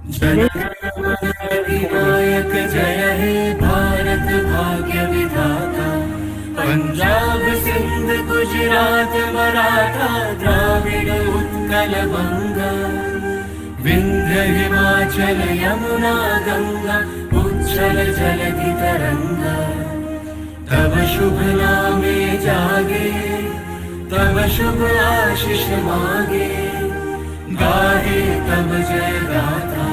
जनगणमन जय हे भारत भाग्य विधाता। पंजाब सिंध गुजरात मराठा द्राविड उत्कल बंगा। विंध्य हिमाचल यमुना गंगा उच्छल जलधि तरंगा। तब शुभ नामे जागे तब शुभ आशीष मांगे। गाहे तब जय गाथा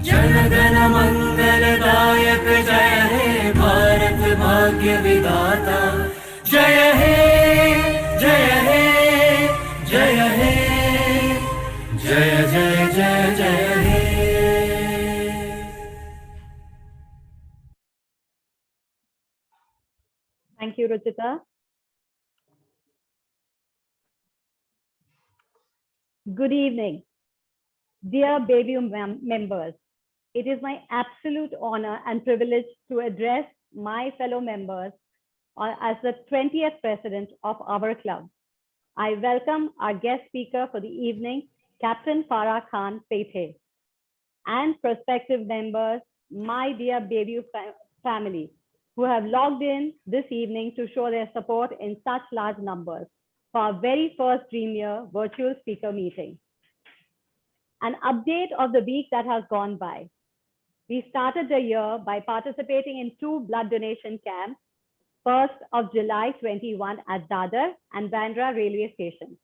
जनगण मंगलदायक जय हे भारत भाग्य विधाता। जय हे जय हे जय हे जय जय जय जय हे। Thank you, Ruchita. Good evening, dear Bayview members. It is my absolute honor and privilege to address my fellow members as the 20th president of our club. I welcome our guest speaker for the evening, Captain Farah Khan Pethe, and prospective members, my dear Bayview family, who have logged in this evening to show their support in such large numbers for our very first Dream Year virtual speaker meeting. An update of the week that has gone by. We started the year by participating in 2 blood donation camps, 1st of July 21 at Dadar and Bandra railway station.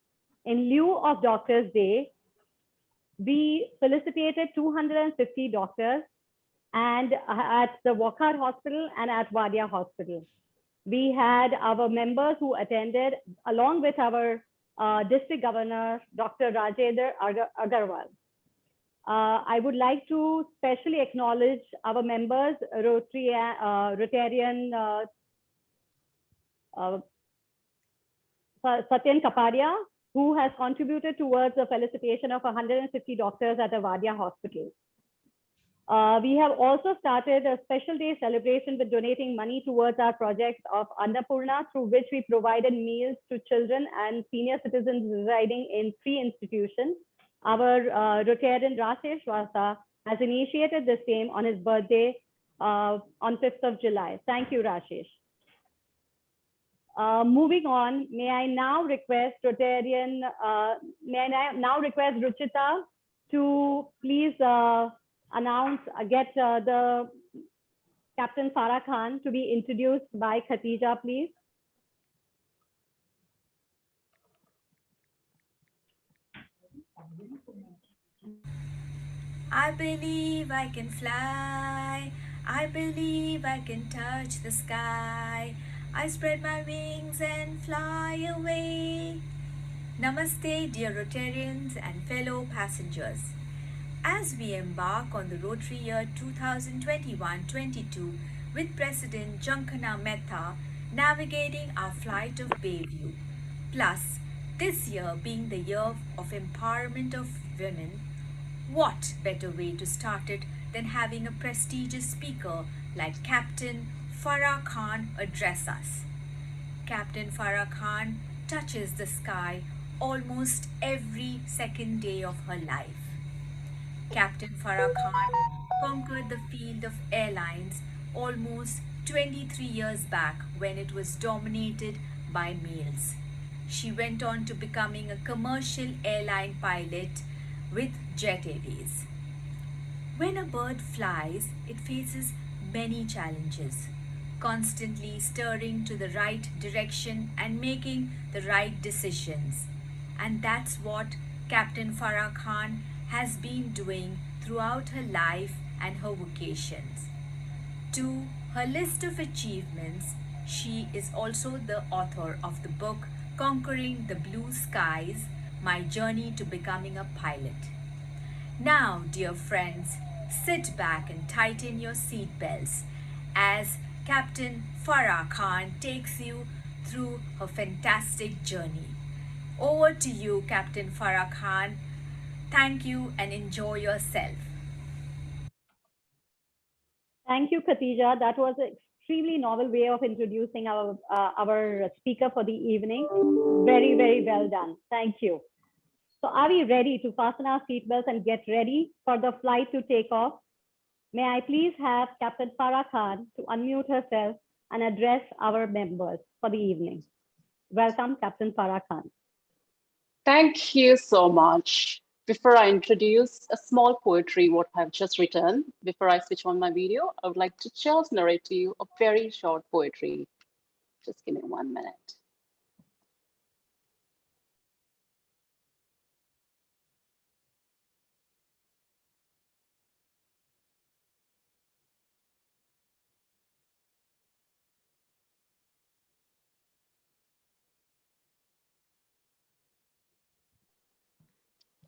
In lieu of Doctors' Day, we felicitated 250 doctors and at the Wokhar Hospital and at Wadia Hospital. We had our members who attended along with our district governor, Dr. Rajendra Agarwal. I would like to specially acknowledge our members, Rotarian Satyan Kapadia, who has contributed towards the felicitation of 150 doctors at the Wadia Hospital. We have also started a special day celebration with donating money towards our project of Annapurna, through which we provided meals to children and senior citizens residing in 3 institutions. Our Rotarian Rashesh Vasa has initiated the same on his birthday on 5th of July. Thank you, Rashesh. Moving on, may I now request Ruchita to please get the Captain Farah Khan to be introduced by Khatija, please. I believe I can fly. I believe I can touch the sky. I spread my wings and fly away. Namaste, dear Rotarians and fellow passengers. As we embark on the Rotary year 2021-22 with President Jankana Mehta navigating our flight of Bayview, plus this year being the year of empowerment of women, what better way to start it than having a prestigious speaker like Captain Farah Khan address us. Captain Farah Khan touches the sky almost every second day of her life. Captain Farah Khan conquered the field of airlines almost 23 years back when it was dominated by males. She went on to becoming a commercial airline pilot with Jet Airways. When a bird flies, it faces many challenges, constantly steering to the right direction and making the right decisions. And that's what Captain Farah Khan has been doing throughout her life and her vocations. To her list of achievements, she is also the author of the book Conquering the Blue Skies, My Journey to Becoming a Pilot. Now, dear friends, sit back and tighten your seatbelts as Captain Farah Khan takes you through her fantastic journey. Over to you, Captain Farah Khan. Thank you and enjoy yourself. Thank you, Khatija. That was an extremely novel way of introducing our speaker for the evening. Very, very well done. Thank you. So are we ready to fasten our seatbelts and get ready for the flight to take off? May I please have Captain Farah Khan to unmute herself and address our members for the evening. Welcome, Captain Farah Khan. Thank you so much. Before I introduce a small poetry, what I've just written, before I switch on my video, I would like to just narrate to you a very short poetry. Just give me 1 minute.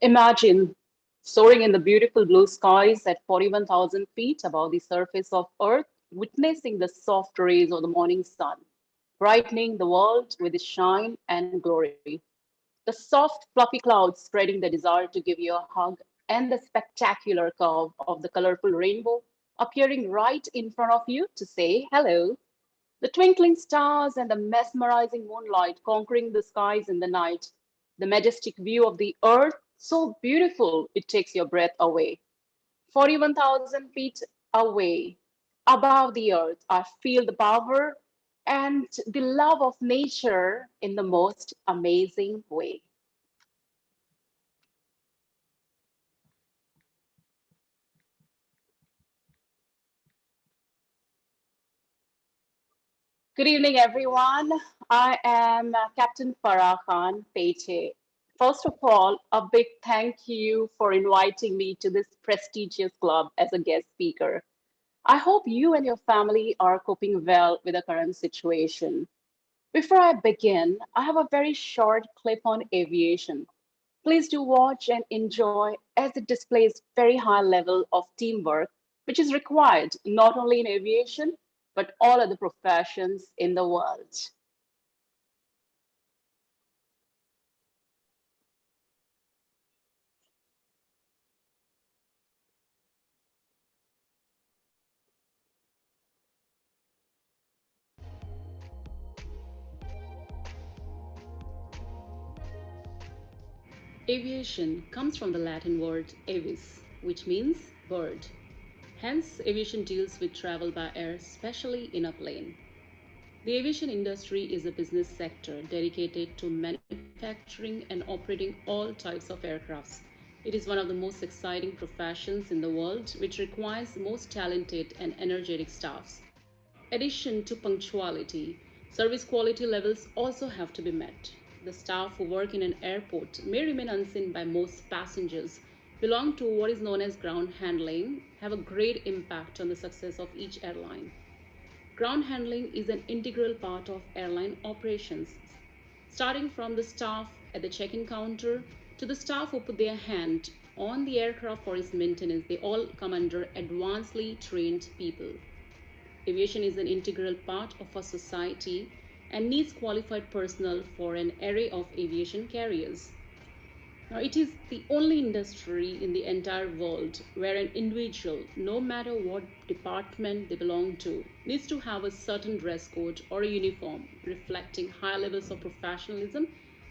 Imagine soaring in the beautiful blue skies at 41,000 feet above the surface of Earth, witnessing the soft rays of the morning sun, brightening the world with its shine and glory. The soft, fluffy clouds spreading the desire to give you a hug, and the spectacular curve of the colorful rainbow appearing right in front of you to say hello. The twinkling stars and the mesmerizing moonlight conquering the skies in the night. The majestic view of the earth, so beautiful it takes your breath away. 41,000 feet away, above the earth, I feel the power and the love of nature in the most amazing way. Good evening, everyone. I am Captain Farah Khan, Pethe. First of all, a big thank you for inviting me to this prestigious club as a guest speaker. I hope you and your family are coping well with the current situation. Before I begin, I have a very short clip on aviation. Please do watch and enjoy as it displays very high level of teamwork, which is required not only in aviation, but all other professions in the world. Aviation comes from the Latin word avis, which means bird. Hence, aviation deals with travel by air, especially in a plane. The aviation industry is a business sector dedicated to manufacturing and operating all types of aircrafts. It is one of the most exciting professions in the world, which requires most talented and energetic staffs. Addition to punctuality, service quality levels also have to be met. The staff who work in an airport may remain unseen by most passengers, belong to what is known as ground handling, have a great impact on the success of each airline. Ground handling is an integral part of airline operations, starting from the staff at the check-in counter to the staff who put their hand on the aircraft for its maintenance. They all come under advancedly trained people. Aviation is an integral part of our society and needs qualified personnel for an array of aviation carriers. Now, it is the only industry in the entire world where an individual, no matter what department they belong to, needs to have a certain dress code or a uniform reflecting high levels of professionalism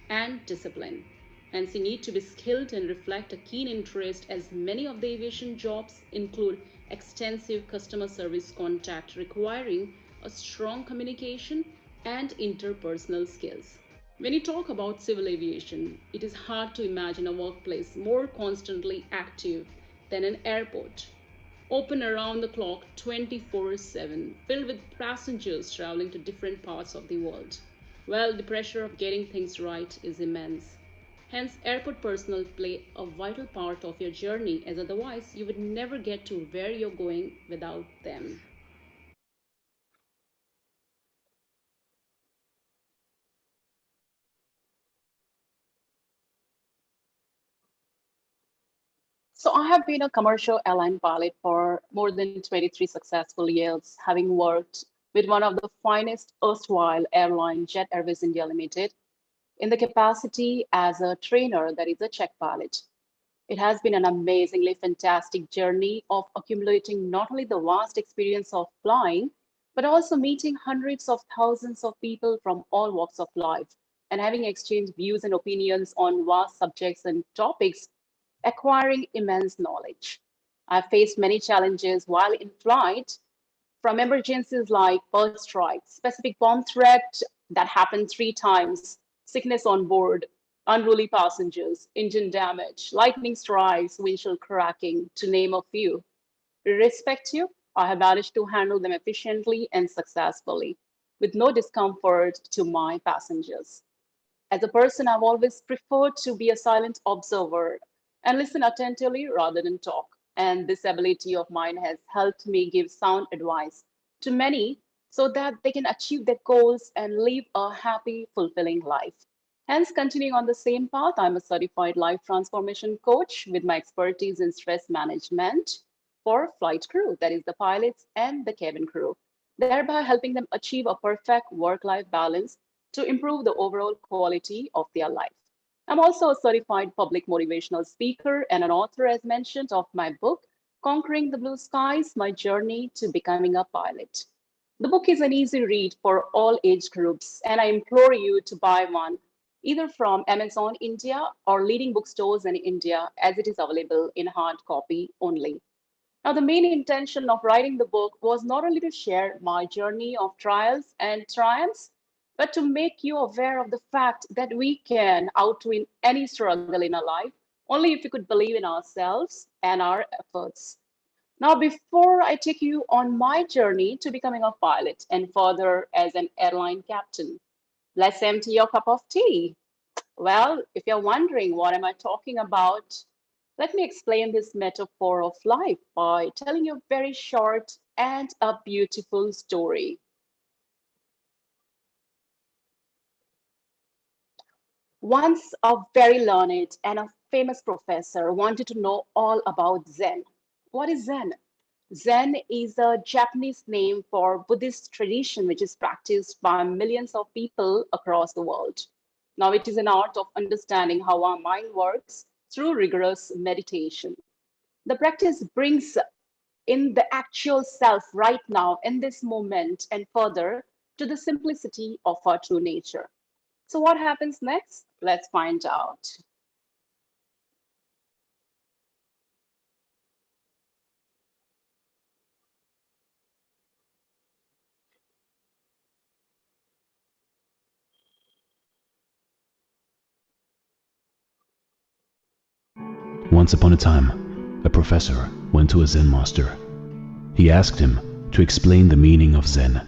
and discipline. Hence, you need to be skilled and reflect a keen interest, as many of the aviation jobs include extensive customer service contact requiring a strong communication and interpersonal skills. When you talk about civil aviation, it is hard to imagine a workplace more constantly active than an airport. Open around the clock 24/7, filled with passengers traveling to different parts of the world. Well, the pressure of getting things right is immense. Hence, airport personnel play a vital part of your journey, as otherwise you would never get to where you're going without them. So I have been a commercial airline pilot for more than 23 successful years, having worked with one of the finest erstwhile airline, Jet Airways India Limited, in the capacity as a trainer, that is a check pilot. It has been an amazingly fantastic journey of accumulating not only the vast experience of flying, but also meeting hundreds of thousands of people from all walks of life, and having exchanged views and opinions on vast subjects and topics, acquiring immense knowledge. I've faced many challenges while in flight, from emergencies like bird strikes, specific bomb threat that happened 3 times, sickness on board, unruly passengers, engine damage, lightning strikes, windshield cracking, to name a few. Irrespective, I have managed to handle them efficiently and successfully, with no discomfort to my passengers. As a person, I've always preferred to be a silent observer and listen attentively rather than talk. And this ability of mine has helped me give sound advice to many so that they can achieve their goals and live a happy, fulfilling life. Hence, continuing on the same path, I'm a certified life transformation coach with my expertise in stress management for flight crew, that is, the pilots and the cabin crew, thereby helping them achieve a perfect work life balance to improve the overall quality of their life. I'm also a certified public motivational speaker and an author, as mentioned, of my book, Conquering the Blue Skies, My Journey to Becoming a Pilot. The book is an easy read for all age groups, and I implore you to buy one either from Amazon India or leading bookstores in India, as it is available in hard copy only. Now, the main intention of writing the book was not only to share my journey of trials and triumphs, but to make you aware of the fact that we can outwin any struggle in our life only if we could believe in ourselves and our efforts. Now, before I take you on my journey to becoming a pilot and further as an airline captain, let's empty your cup of tea. Well, if you're wondering what am I talking about, let me explain this metaphor of life by telling you a very short and a beautiful story. Once a very learned and a famous professor wanted to know all about Zen. What is Zen? Zen is a Japanese name for Buddhist tradition, which is practiced by millions of people across the world. Now, it is an art of understanding how our mind works through rigorous meditation. The practice brings in the actual self right now in this moment and further to the simplicity of our true nature. So, what happens next? Let's find out. Once upon a time, a professor went to a Zen master. He asked him to explain the meaning of Zen.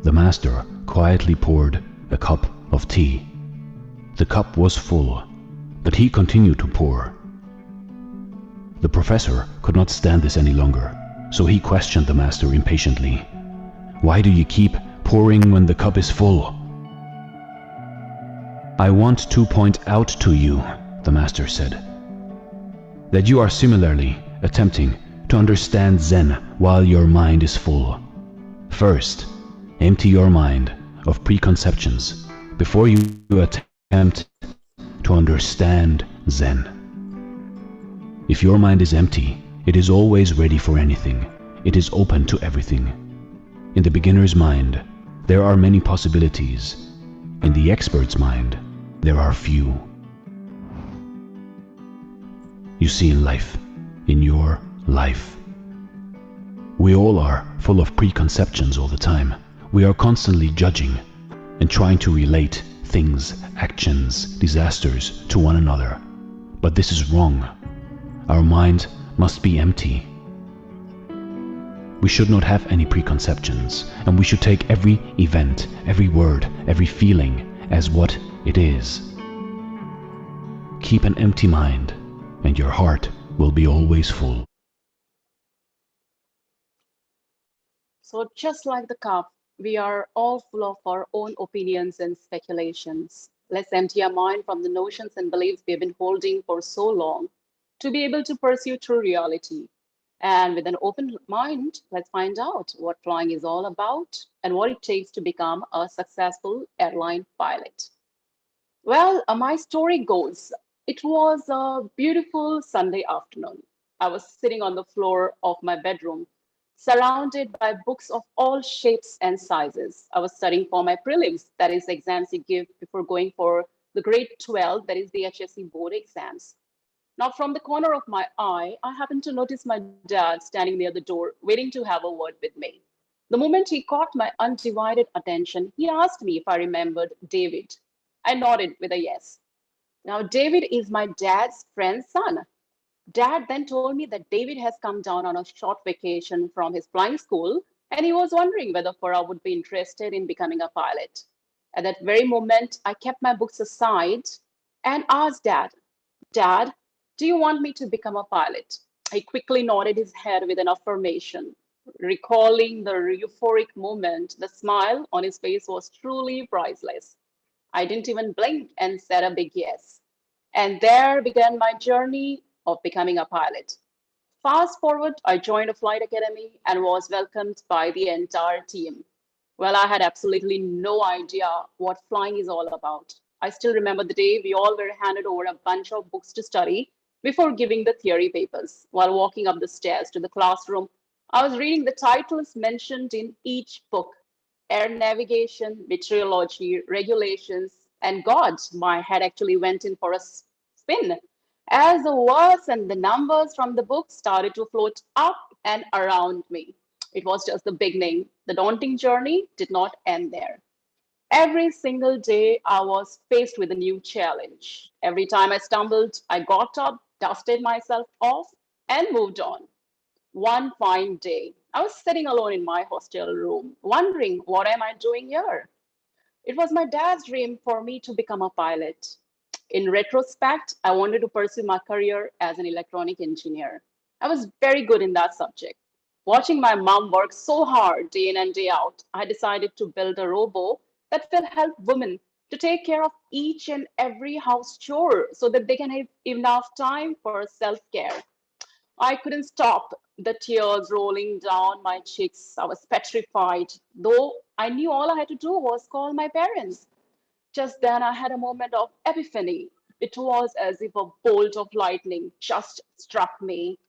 The master quietly poured a cup of tea. The cup was full, but he continued to pour. The professor could not stand this any longer, so he questioned the master impatiently. "Why do you keep pouring when the cup is full?" "I want to point out to you," the master said, "that you are similarly attempting to understand Zen while your mind is full. First, empty your mind of preconceptions before you attempt to understand Zen. If your mind is empty, it is always ready for anything. It is open to everything. In the beginner's mind, there are many possibilities. In the expert's mind, there are few. You see, in life, in your life, we all are full of preconceptions all the time. We are constantly judging and trying to relate things, actions, disasters to one another. But this is wrong. Our mind must be empty. We should not have any preconceptions, and we should take every event, every word, every feeling as what it is. Keep an empty mind, and your heart will be always full. So, just like the cup, we are all full of our own opinions and speculations. Let's empty our mind from the notions and beliefs we have been holding for so long to be able to pursue true reality. And with an open mind, let's find out what flying is all about and what it takes to become a successful airline pilot. Well, my story goes, it was a beautiful Sunday afternoon. I was sitting on the floor of my bedroom, surrounded by books of all shapes and sizes. I was studying for my prelims, that is, exams you give before going for the grade 12, that is the HSC board exams. Now, from the corner of my eye, I happened to notice my dad standing near the door, waiting to have a word with me. The moment he caught my undivided attention, he asked me if I remembered David. I nodded with a yes. Now, David is my dad's friend's son. Dad then told me that David has come down on a short vacation from his flying school, and he was wondering whether Farah would be interested in becoming a pilot. At that very moment, I kept my books aside and asked Dad, do you want me to become a pilot? He quickly nodded his head with an affirmation. Recalling the euphoric moment, the smile on his face was truly priceless. I didn't even blink and said a big yes. And there began my journey of becoming a pilot. Fast forward, I joined a flight academy and was welcomed by the entire team. Well, I had absolutely no idea what flying is all about. I still remember the day we all were handed over a bunch of books to study before giving the theory papers. While walking up the stairs to the classroom, I was reading the titles mentioned in each book: air navigation, meteorology, regulations, and God, my head actually went in for a spin as the words and the numbers from the book started to float up and around me. It was just the beginning. The daunting journey did not end there. Every single day, I was faced with a new challenge. Every time I stumbled, I got up, dusted myself off, and moved on. One fine day, I was sitting alone in my hostel room, wondering, what am I doing here? It was my dad's dream for me to become a pilot. In retrospect, I wanted to pursue my career as an electronic engineer. I was very good in that subject. Watching my mom work so hard day in and day out, I decided to build a robo that will help women to take care of each and every house chore so that they can have enough time for self care. I couldn't stop the tears rolling down my cheeks. I was petrified, though I knew all I had to do was call my parents. Just then, I had a moment of epiphany. It was as if a bolt of lightning just struck me.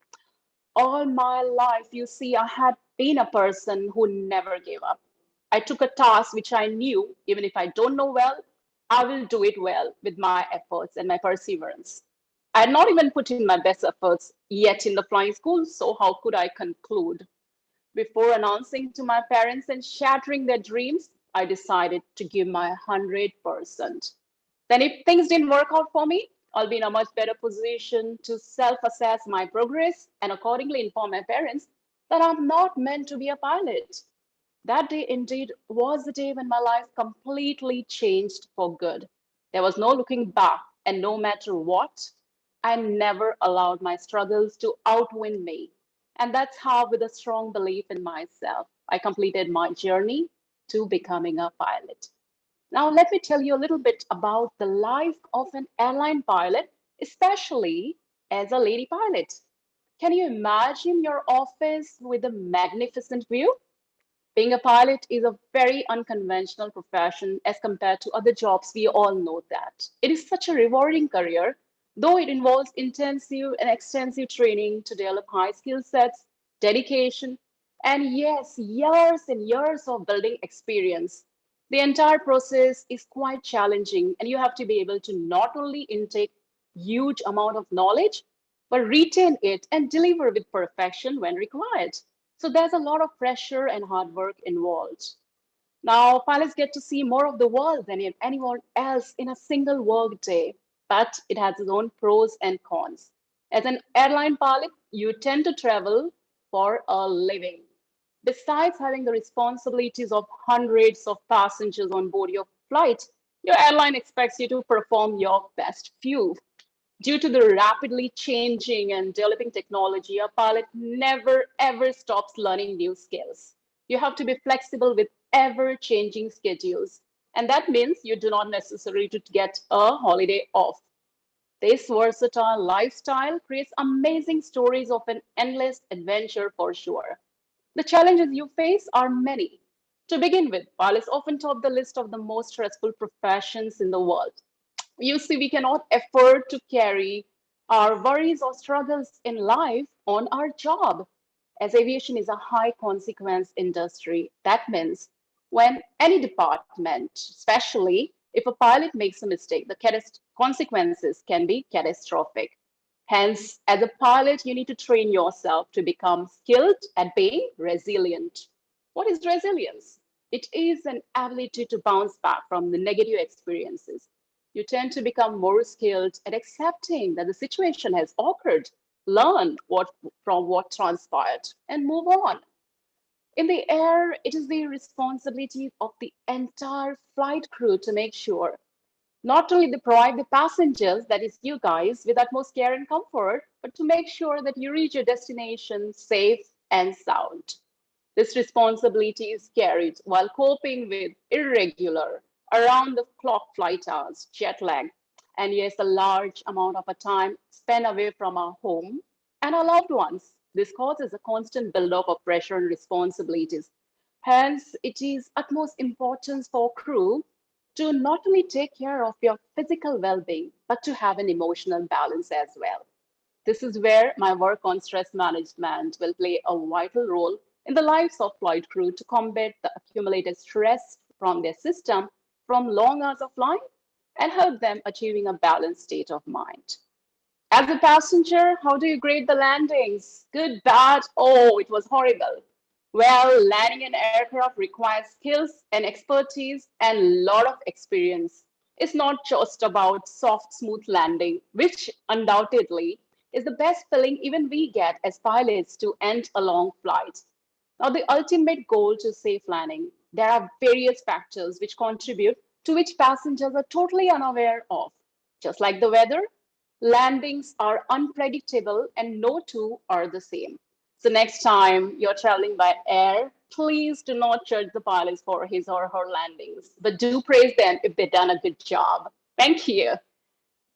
All my life, you see, I had been a person who never gave up. I took a task which I knew, even if I don't know well, I will do it well with my efforts and my perseverance. I had not even put in my best efforts yet in the flying school, so how could I conclude? Before announcing to my parents and shattering their dreams, I decided to give my 100%. Then, if things didn't work out for me, I'll be in a much better position to self assess my progress and accordingly inform my parents that I'm not meant to be a pilot. That day indeed was the day when my life completely changed for good. There was no looking back, and no matter what, I never allowed my struggles to outwin me. And that's how, with a strong belief in myself, I completed my journey to becoming a pilot. Now, let me tell you a little bit about the life of an airline pilot, especially as a lady pilot. Can you imagine your office with a magnificent view? Being a pilot is a very unconventional profession as compared to other jobs. We all know that. It is such a rewarding career, though it involves intensive and extensive training to develop high skill sets, dedication, and yes, years and years of building experience. The entire process is quite challenging, and you have to be able to not only intake huge amount of knowledge, but retain it and deliver with perfection when required. So there's a lot of pressure and hard work involved. Now, pilots get to see more of the world than anyone else in a single work day, but it has its own pros and cons. As an airline pilot, you tend to travel for a living. Besides having the responsibilities of hundreds of passengers on board your flight, your airline expects you to perform your best view. Due to the rapidly changing and developing technology, a pilot never ever stops learning new skills. You have to be flexible with ever changing schedules. And that means you do not necessarily to get a holiday off. This versatile lifestyle creates amazing stories of an endless adventure for sure. The challenges you face are many. To begin with, pilots often top the list of the most stressful professions in the world. You see, we cannot afford to carry our worries or struggles in life on our job. As aviation is a high consequence industry, that means when any department, especially if a pilot makes a mistake, the consequences can be catastrophic. Hence, as a pilot, you need to train yourself to become skilled at being resilient. What is resilience? It is an ability to bounce back from the negative experiences. You tend to become more skilled at accepting that the situation has occurred, learn from what transpired, and move on. In the air, it is the responsibility of the entire flight crew to make sure not only they provide the passengers, that is you guys, with utmost care and comfort, but to make sure that you reach your destination safe and sound. This responsibility is carried while coping with irregular, around the clock flight hours, jet lag, and yes, a large amount of a time spent away from our home and our loved ones. This causes a constant buildup of pressure and responsibilities. Hence, it is utmost importance for crew to not only take care of your physical well-being, but to have an emotional balance as well. This is where my work on stress management will play a vital role in the lives of flight crew to combat the accumulated stress from their system from long hours of flying and help them achieving a balanced state of mind. As a passenger, how do you grade the landings? Good, bad? Oh, it was horrible. Well, landing an aircraft requires skills and expertise and a lot of experience. It's not just about soft, smooth landing, which undoubtedly is the best feeling even we get as pilots to end a long flight. Now, the ultimate goal to safe landing, there are various factors which contribute to which passengers are totally unaware of. Just like the weather, landings are unpredictable and no two are the same. So next time you're traveling by air, please do not judge the pilots for his or her landings, but do praise them if they've done a good job. Thank you.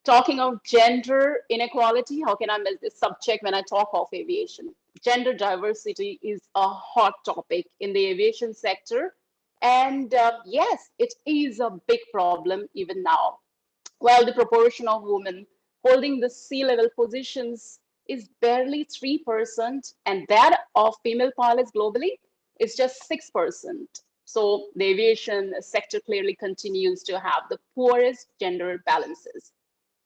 Talking of gender inequality, how can I miss this subject when I talk of aviation? Gender diversity is a hot topic in the aviation sector. And yes, it is a big problem even now. Well, the proportion of women holding the C-level positions is barely 3%, and that of female pilots globally is just 6%. So the aviation sector clearly continues to have the poorest gender balances.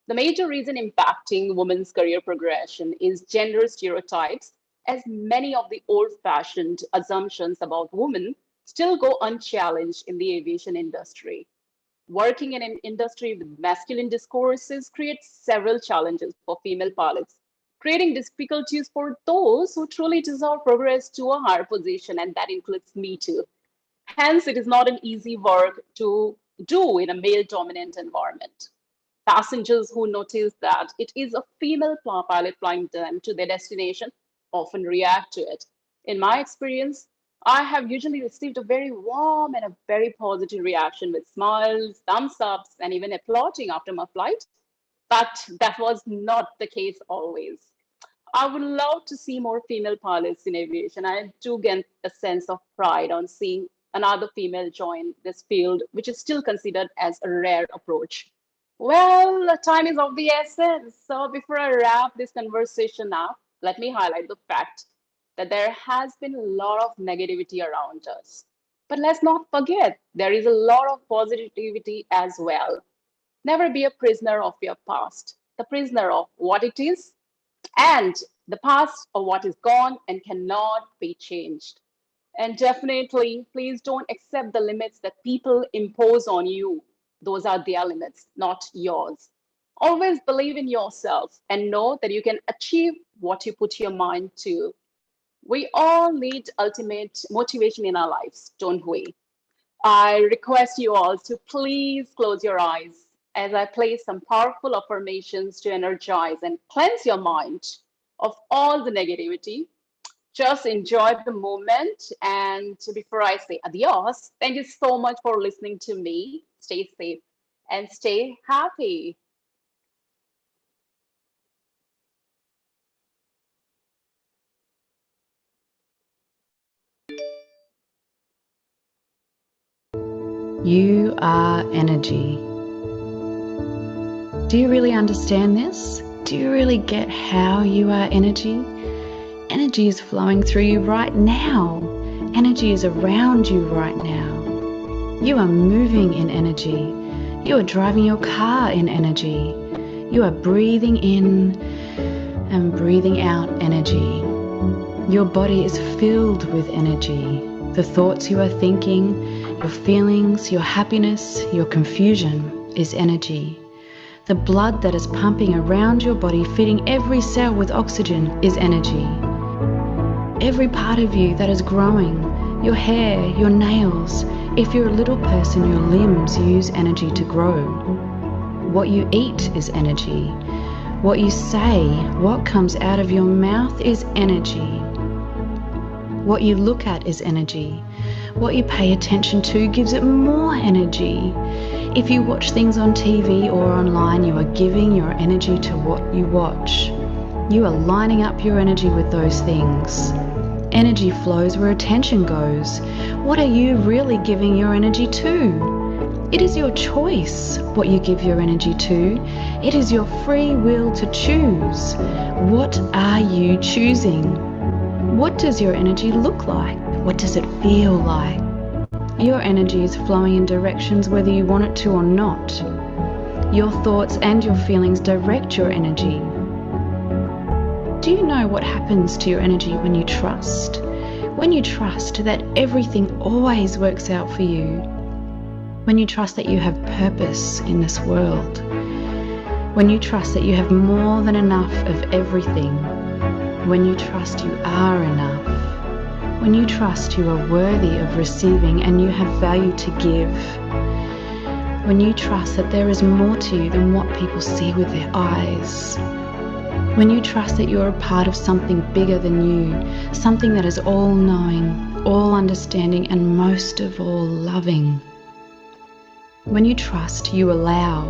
The major reason impacting women's career progression is gender stereotypes, as many of the old-fashioned assumptions about women still go unchallenged in the aviation industry. Working in an industry with masculine discourses creates several challenges for female pilots, creating difficulties for those who truly deserve progress to a higher position, and that includes me too. Hence, it is not an easy work to do in a male-dominant environment. Passengers who notice that it is a female pilot flying them to their destination often react to it. In my experience, I have usually received a very warm and a very positive reaction with smiles, thumbs ups, and even applauding after my flight. But that was not the case always. I would love to see more female pilots in aviation. I do get a sense of pride on seeing another female join this field, which is still considered as a rare approach. Well, time is of the essence. So before I wrap this conversation up, let me highlight the fact that there has been a lot of negativity around us. But let's not forget, there is a lot of positivity as well. Never be a prisoner of your past, the prisoner of what it is, and the past of what is gone and cannot be changed. And definitely, please don't accept the limits that people impose on you. Those are their limits, not yours. Always believe in yourself and know that you can achieve what you put your mind to. We all need ultimate motivation in our lives, don't we? I request you all to please close your eyes as I place some powerful affirmations to energize and cleanse your mind of all the negativity. Just enjoy the moment. And before I say adios, thank you so much for listening to me. Stay safe and stay happy. You are energy. Do you really understand this? Do you really get how you are energy? Energy is flowing through you right now. Energy is around you right now. You are moving in energy. You are driving your car in energy. You are breathing in and breathing out energy. Your body is filled with energy. The thoughts you are thinking, your feelings, your happiness, your confusion is energy. The blood that is pumping around your body, feeding every cell with oxygen, is energy. Every part of you that is growing, your hair, your nails, if you're a little person, your limbs use energy to grow. What you eat is energy. What you say, what comes out of your mouth is energy. What you look at is energy. What you pay attention to gives it more energy. If you watch things on TV or online, you are giving your energy to what you watch. You are lining up your energy with those things. Energy flows where attention goes. What are you really giving your energy to? It is your choice what you give your energy to. It is your free will to choose. What are you choosing? What does your energy look like? What does it feel like? Your energy is flowing in directions whether you want it to or not. Your thoughts and your feelings direct your energy. Do you know what happens to your energy when you trust? When you trust that everything always works out for you. When you trust that you have purpose in this world. When you trust that you have more than enough of everything. When you trust you are enough. When you trust you are worthy of receiving and you have value to give. When you trust that there is more to you than what people see with their eyes. When you trust that you are a part of something bigger than you, something that is all-knowing, all-understanding, and most of all, loving. When you trust, you allow.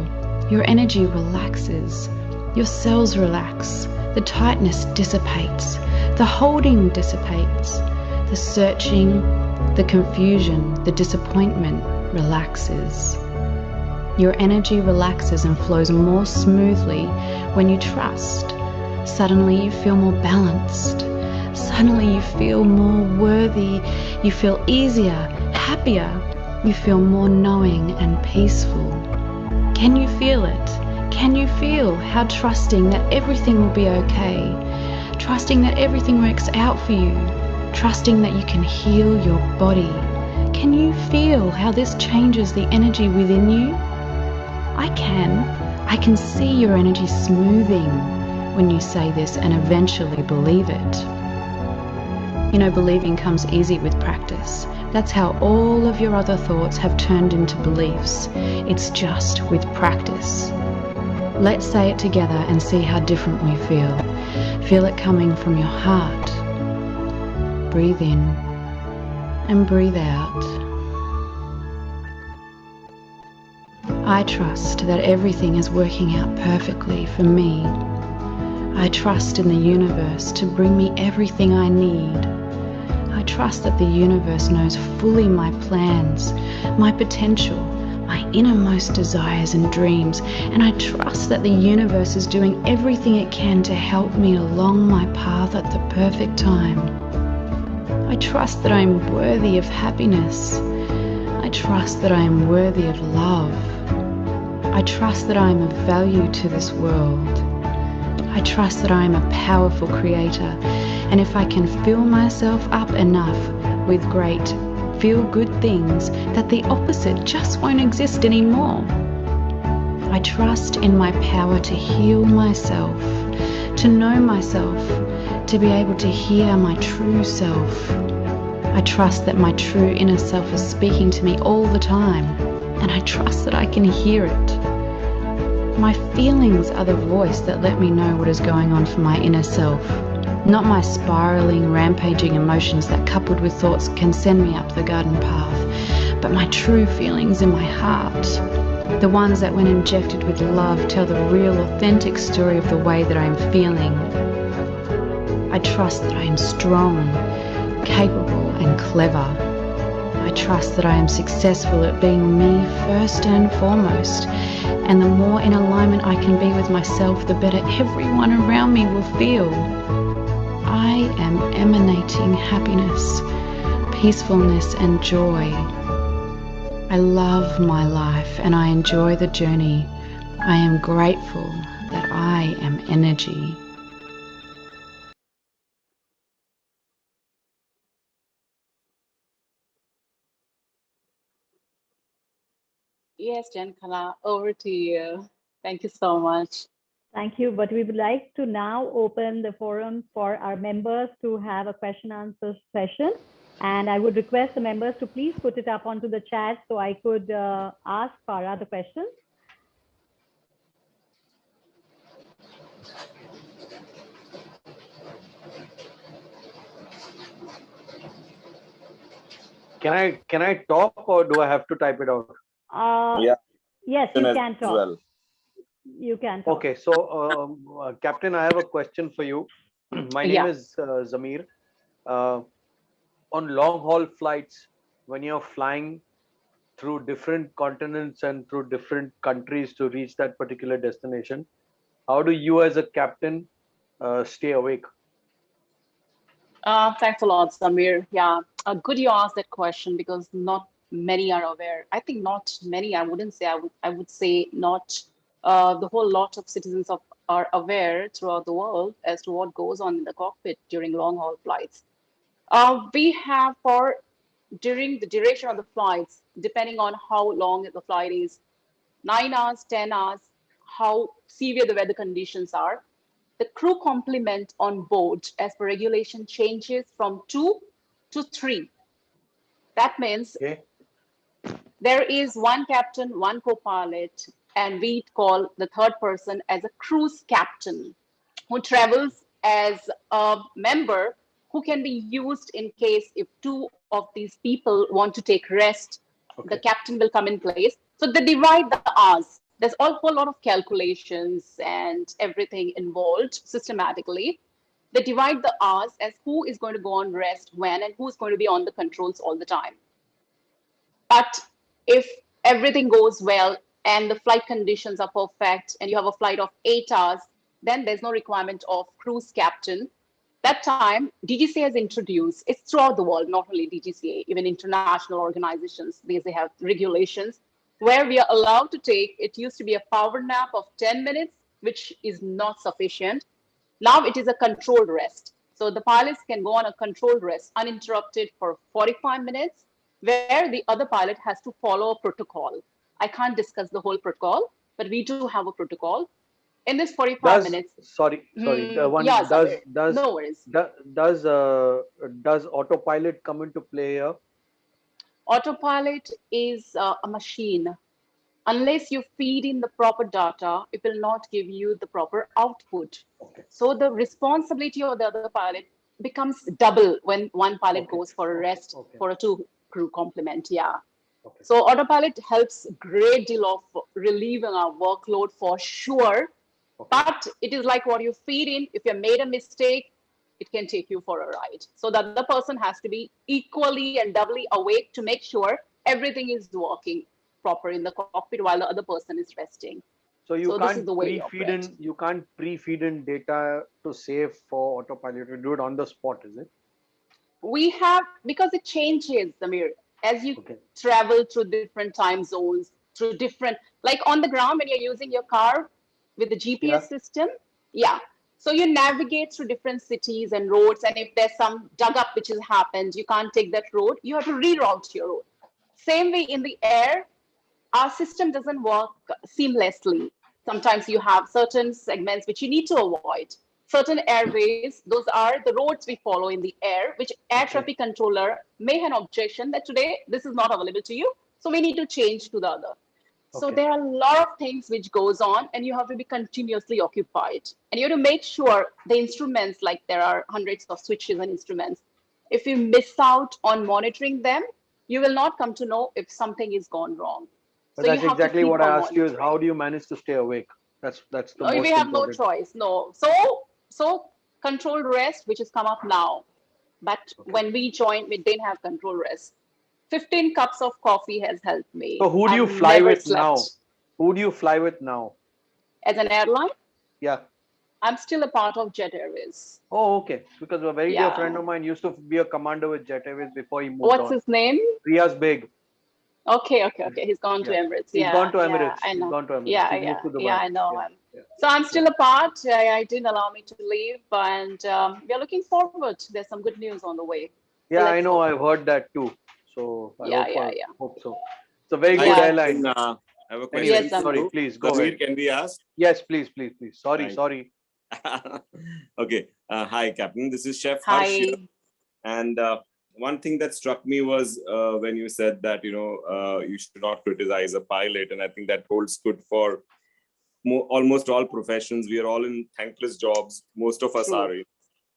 Your energy relaxes. Your cells relax. The tightness dissipates. The holding dissipates. The searching, the confusion, the disappointment relaxes. Your energy relaxes and flows more smoothly when you trust. Suddenly you feel more balanced. Suddenly you feel more worthy. You feel easier, happier. You feel more knowing and peaceful. Can you feel it? Can you feel how trusting that everything will be okay? Trusting that everything works out for you. Trusting that you can heal your body. Can you feel how this changes the energy within you? I can see your energy smoothing when you say this and eventually believe it. You know, believing comes easy with practice. That's how all of your other thoughts have turned into beliefs. It's just with practice. Let's say it together and see how different we feel. Feel it coming from your heart. Breathe in and breathe out. I trust that everything is working out perfectly for me. I trust in the universe to bring me everything I need. I trust that the universe knows fully my plans, my potential, my innermost desires and dreams, and I trust that the universe is doing everything it can to help me along my path at the perfect time. I trust that I am worthy of happiness. I trust that I am worthy of love. I trust that I am of value to this world. I trust that I am a powerful creator, and if I can fill myself up enough with great, feel-good things, that the opposite just won't exist anymore. I trust in my power to heal myself, to know myself, to be able to hear my true self. I trust that my true inner self is speaking to me all the time, and I trust that I can hear it. My feelings are the voice that let me know what is going on for my inner self, not my spiraling, rampaging emotions that, coupled with thoughts, can send me up the garden path, but my true feelings in my heart, the ones that, when injected with love, tell the real, authentic story of the way that I am feeling. I trust that I am strong, capable, and clever. I trust that I am successful at being me first and foremost, and the more in alignment I can be with myself, the better everyone around me will feel. I am emanating happiness, peacefulness, and joy. I love my life and I enjoy the journey. I am grateful that I am energy. Yes, Jankala, over to you. Thank you so much. Thank you. But we would like to now open the forum for our members to have a question answer session. And I would request the members to please put it up onto the chat so I could ask Farah the question. Can I talk or do I have to type it out? Yeah. Yes, you can As talk. well. You can talk. Okay, so Captain, I have a question for you. My name is Zamir. On long haul flights, when you're flying through different continents and through different countries to reach that particular destination, how do you as a captain stay awake? Thanks a lot, Samir. Yeah, good you asked that question because not many are aware. I think not many. I wouldn't say. I would say not. The whole lot of citizens are aware throughout the world as to what goes on in the cockpit during long haul flights. We have for during the duration of the flights, depending on how long the flight is, 9 hours, 10 hours, how severe the weather conditions are. The crew complement on board as per regulation changes from 2 to 3. That means Okay. there is one captain, one co-pilot, and we call the third person as a cruise captain who travels as a member who can be used in case if two of these people want to take rest, the captain will come in place. So they divide the hours. There's a whole lot of calculations and everything involved systematically. They divide the hours as who is going to go on rest when and who's going to be on the controls all the time. But if everything goes well and the flight conditions are perfect and you have a flight of 8 hours, then there's no requirement of cruise captain. That time, DGCA has introduced, it's throughout the world, not only DGCA, even international organizations, because they have regulations where we are allowed to take, it used to be a power nap of 10 minutes, which is not sufficient. Now it is a controlled rest. So the pilots can go on a controlled rest uninterrupted for 45 minutes, where the other pilot has to follow a protocol. I can't discuss the whole protocol, but we do have a protocol. In this 45 minutes. Sorry, yeah, no worries. Does autopilot come into play here? Autopilot is a machine. Unless you feed in the proper data, it will not give you the proper output. Okay. So the responsibility of the other pilot becomes double when one pilot goes for a rest for a two crew complement. Yeah. Okay. So autopilot helps great deal of relieving our workload for sure. Okay. But it is like what you feed in. If you made a mistake, it can take you for a ride. So the other person has to be equally and doubly awake to make sure everything is working proper in the cockpit while the other person is resting. So you can't pre-feed in data to save for autopilot. You do it on the spot, is it? We have, because it changes, Samir, as you travel through different time zones, through different, like on the ground when you're using your car with the GPS system. Yeah. So you navigate through different cities and roads, and if there's some dug up which has happened, you can't take that road, you have to reroute your road. Same way in the air, our system doesn't work seamlessly. Sometimes you have certain segments which you need to avoid. Certain airways, those are the roads we follow in the air, which air traffic controller may have an objection that today this is not available to you, so we need to change to the other. So there are a lot of things which goes on, and you have to be continuously occupied. And you have to make sure the instruments, like there are hundreds of switches and instruments, if you miss out on monitoring them, you will not come to know if something is gone wrong. But so that's exactly what I asked you is how do you manage to stay awake? That's the most important. We have no choice, no. So controlled rest, which has come up now. But when we joined, we didn't have controlled rest. 15 cups of coffee has helped me. So who do you fly with now? Who do you fly with now? As an airline? Yeah. I'm still a part of Jet Airways. Oh, okay. Because a very dear friend Yeah. of mine used to be a commander with Jet Airways before he moved What's on. his name? Riyaz Beg. Okay. He's gone to Yeah. Emirates. He's Yeah, gone to yeah, Emirates. I He's know. gone to Emirates. Yeah, He's moved to yeah, Dubai. I know Yeah. him. Yeah. So I'm Yeah. still a part. I didn't allow me to leave, and we are looking forward. There's some good news on the way. So Yeah, I let's know. hope. I've heard that too. So I Yeah, hope yeah, yeah. hope so. It's a very Hi, good Yeah. airline. Captain. I have a Anyway, question Yes, for sorry. you. Anu. Please go Samir, ahead. can we ask? Yes, please. Sorry, Thank sorry. Okay. Hi, Captain. This is Chef Harsh here. Hi. And one thing that struck me was when you said that, you should not criticize a pilot. And I think that holds good for almost all professions. We are all in thankless jobs. Most of us True. are.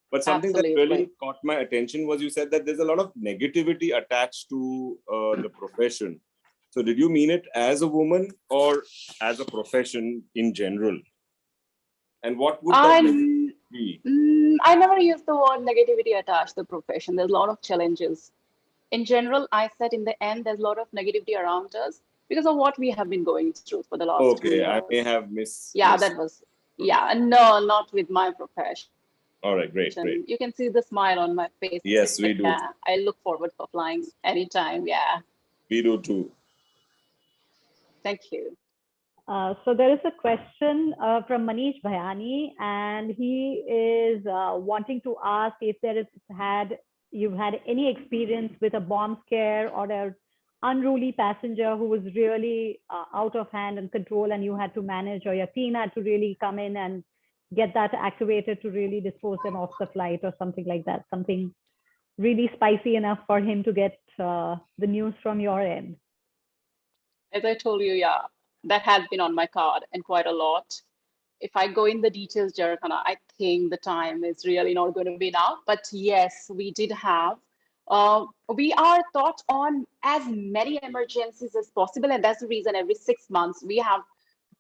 But something that Absolutely. really caught my attention was you said that there's a lot of negativity attached to the profession. So did you mean it as a woman or as a profession in general? And what would that negativity be? I never used the word negativity attached to the profession. There's a lot of challenges. In general, I said in the end, there's a lot of negativity around us because of what we have been going through for the last 2 Okay, years. I may have Yeah, that was, yeah, no, not with my profession. All right, great. You can see the smile on my face. Yes, we do. Yeah, I look forward for flying anytime. Yeah, We do too. thank you. So there is a question from Manish Bhayani, and he is wanting to ask if you've had any experience with a bomb scare or an unruly passenger who was really out of hand and control, and you had to manage, or your team had to really come in and get that activated to really dispose them off the flight or something like that, something really spicy enough for him to get the news from your end. As I told you, yeah, that has been on my card and quite a lot. If I go in the details, Jarakana, I think the time is really not going to be now. But yes, we did have. We are thought on as many emergencies as possible, and that's the reason every 6 months we have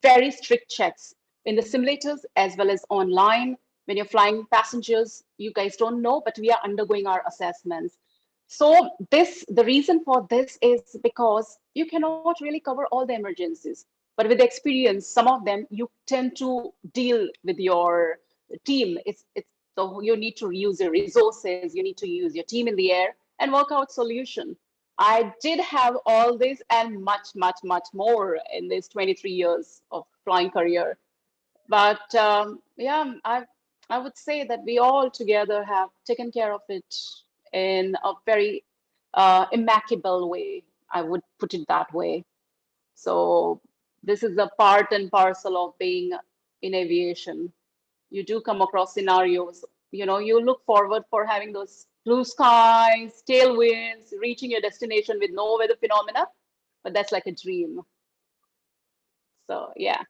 very strict checks in the simulators as well as online. When you're flying passengers, you guys don't know, but we are undergoing our assessments. So the reason for this is because you cannot really cover all the emergencies. But with experience, some of them you tend to deal with your team. It's so you need to use your resources, you need to use your team in the air and work out solution. I did have all this and much more in this 23 years of flying career. But yeah, I would say that we all together have taken care of it in a very immaculate way. I would put it that way. So this is a part and parcel of being in aviation. You do come across scenarios, you look forward for having those blue skies, tailwinds, reaching your destination with no weather phenomena, but that's like a dream. So yeah.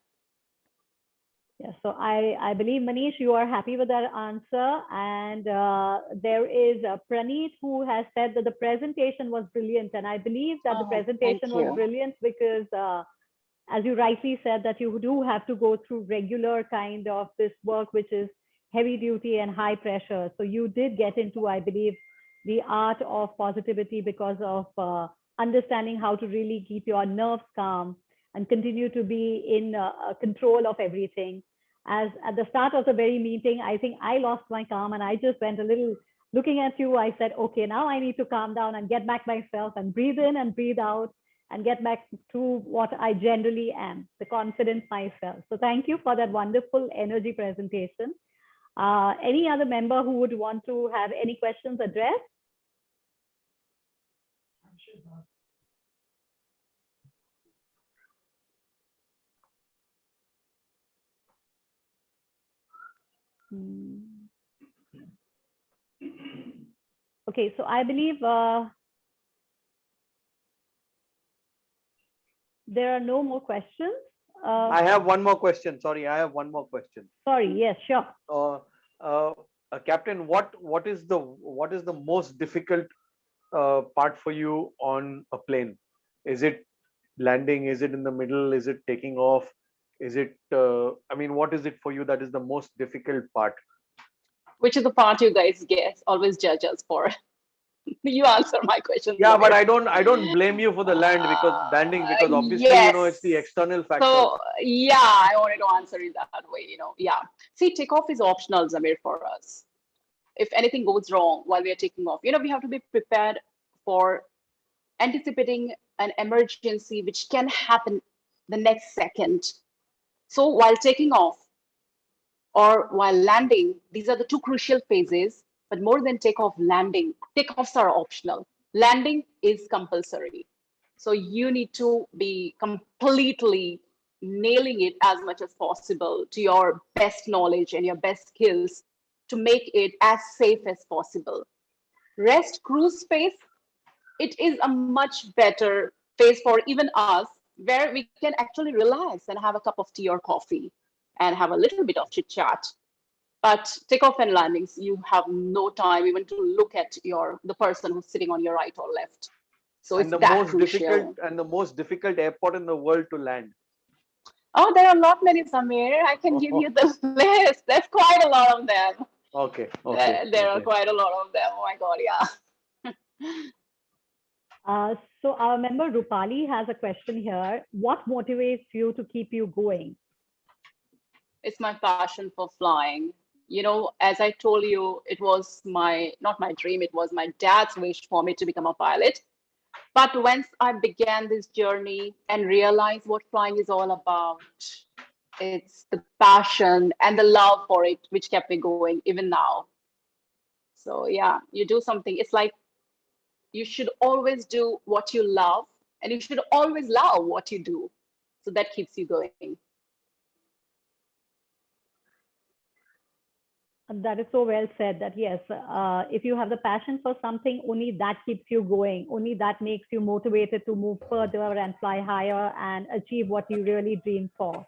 Yeah, so I believe, Manish, you are happy with that answer. And there is Praneet who has said that the presentation was brilliant. And I believe that the presentation was brilliant because, as you rightly said, that you do have to go through regular kind of this work, which is heavy duty and high pressure. So you did get into, I believe, the art of positivity because of understanding how to really keep your nerves calm and continue to be in control of everything. As at the start of the very meeting, I think I lost my calm and I just went a little looking at you. I said, okay, now I need to calm down and get back myself and breathe in and breathe out and get back to what I generally am, the confident myself. So thank you for that wonderful energy presentation. Any other member who would want to have any questions addressed? Okay, so I believe there are no more questions. I have one more question. Sorry, I have one more question. Sorry, yes, sure. Captain, what is the most difficult part for you on a plane? Is it landing? Is it in the middle? Is it taking off? Is it? I mean, what is it for you that is the most difficult part? Which is the part you guys guess always judge us for? You answer my question. Yeah, but I don't blame you for the landing because obviously, it's the external factor. So yeah, I wanted to answer it that way, Yeah. See, takeoff is optional, Zamir, for us. If anything goes wrong while we are taking off, we have to be prepared for anticipating an emergency which can happen the next second. So while taking off or while landing, these are the two crucial phases. But more than takeoff, landing, takeoffs are optional. Landing is compulsory. So you need to be completely nailing it as much as possible to your best knowledge and your best skills to make it as safe as possible. Rest cruise phase, it is a much better phase for even us, where we can actually relax and have a cup of tea or coffee and have a little bit of chit chat. But takeoff and landings, you have no time even to look at the person who's sitting on your right or left. So it's that crucial. The most difficult airport in the world to land. Oh, there are a lot many, Samir. I can give you the list. There's quite a lot of them. Okay. There are quite a lot of them. Oh my God, yeah. So our member Rupali has a question here. What motivates you to keep you going? It's my passion for flying. As I told you, it was not my dream, it was my dad's wish for me to become a pilot. But once I began this journey and realized what flying is all about, it's the passion and the love for it which kept me going even now. So yeah, you do something. It's like you should always do what you love, and you should always love what you do. So that keeps you going. That is so well said, that yes, if you have the passion for something, only that keeps you going. Only that makes you motivated to move further and fly higher and achieve what you really dream for.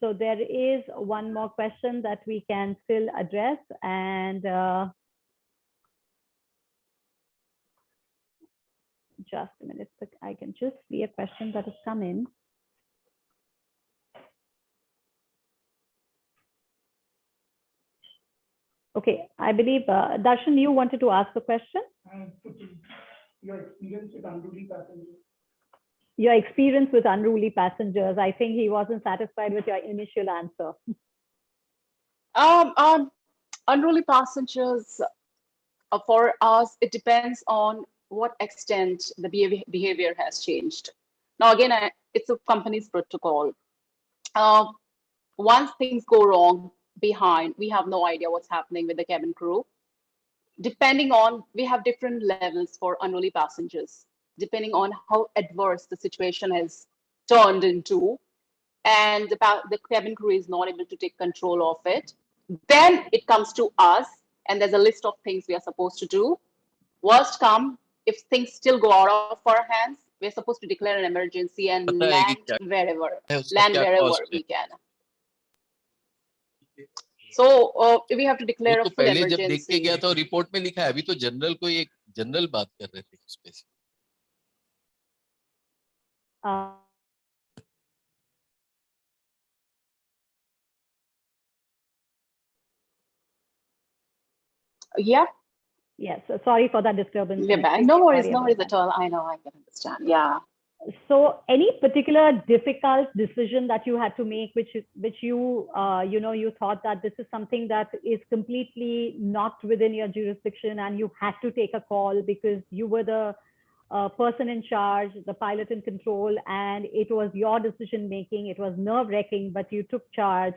So there is one more question that we can still address, and just a minute, I can just see a question that has come in. Okay, I believe, Darshan, you wanted to ask a question? Your experience with unruly passengers. Your experience with unruly passengers. I think he wasn't satisfied with your initial answer. Unruly passengers, for us, it depends on what extent the behavior has changed. Now, again, it's a company's protocol. Once things go wrong behind, we have no idea what's happening with the cabin crew. Depending on, we have different levels for unruly passengers, depending on how adverse the situation has turned into, and the cabin crew is not able to take control of it. Then it comes to us, and there's a list of things we are supposed to do. Worst come, if things still go out of our hands, we're supposed to declare an emergency and land wherever we can. So we have to declare a full emergency. जब देख के गया तो report में लिखा है, अभी तो जनरल को एक जनरल बात कर रहे थे उस पे से. Yeah. Yes. So sorry for that disturbance. Yeah, no worries at all. I know, I can understand. Yeah. So any particular difficult decision that you had to make, which you you thought that this is something that is completely not within your jurisdiction, and you had to take a call because you were the person in charge, the pilot in control, and it was your decision making. It was nerve-wracking, but you took charge,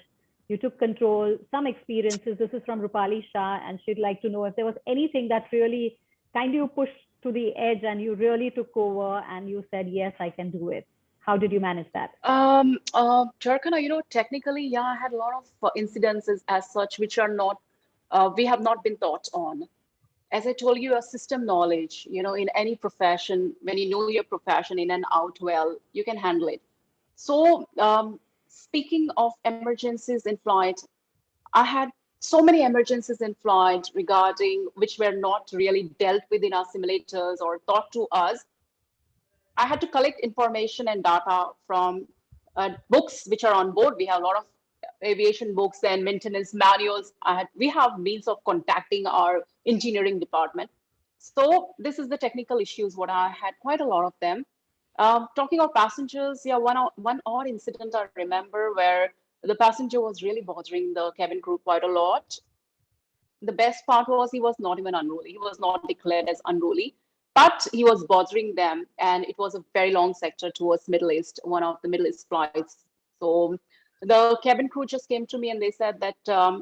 you took control. Some experiences. This is from Rupali Shah, and she'd like to know if there was anything that really kind of pushed to the edge and you really took over and you said, yes, I can do it. How did you manage that? Turkana, technically, yeah, I had a lot of incidences as such, which are not, we have not been taught on. As I told you, a system knowledge, in any profession, when you know your profession in and out well, you can handle it. So speaking of emergencies in flight, I had so many emergencies in flight regarding which were not really dealt with in our simulators or taught to us. I had to collect information and data from books which are on board. We have a lot of aviation books and maintenance manuals. We have means of contacting our engineering department. So this is the technical issues, what I had quite a lot of them. Talking of passengers, yeah, one odd incident I remember where the passenger was really bothering the cabin crew quite a lot. The best part was he was not even unruly. He was not declared as unruly, but he was bothering them, and it was a very long sector towards Middle East, one of the Middle East flights. So the cabin crew just came to me and they said that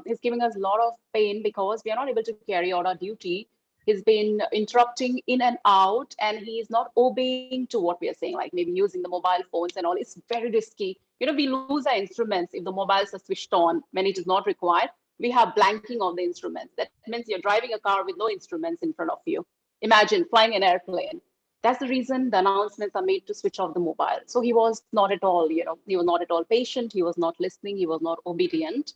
he's giving us a lot of pain because we are not able to carry out our duty. He's been interrupting in and out, and he is not obeying to what we are saying, like maybe using the mobile phones and all. It's very risky. We lose our instruments if the mobiles are switched on when it is not required. We have blanking of the instruments. That means you're driving a car with no instruments in front of you. Imagine flying an airplane. That's the reason the announcements are made to switch off the mobile. So he was not at all, he was not at all patient. He was not listening. He was not obedient.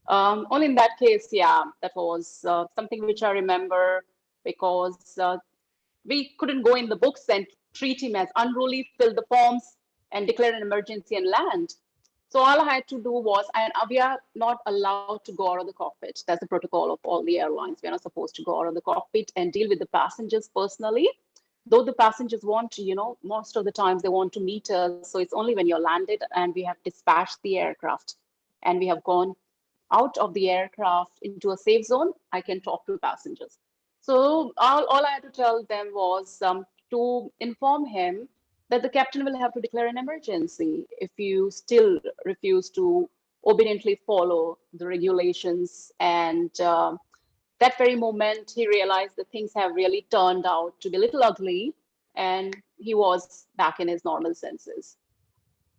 Only in that case, yeah, that was something which I remember because we couldn't go in the books and treat him as unruly, fill the forms, and declare an emergency and land. So all I had to do was, and we are not allowed to go out of the cockpit. That's the protocol of all the airlines. We're not supposed to go out of the cockpit and deal with the passengers personally. Though the passengers want to, most of the times they want to meet us. So it's only when you're landed and we have dispatched the aircraft and we have gone out of the aircraft into a safe zone, I can talk to passengers. So all I had to tell them was to inform him that the captain will have to declare an emergency if you still refuse to obediently follow the regulations. And that very moment, he realized that things have really turned out to be a little ugly, and he was back in his normal senses.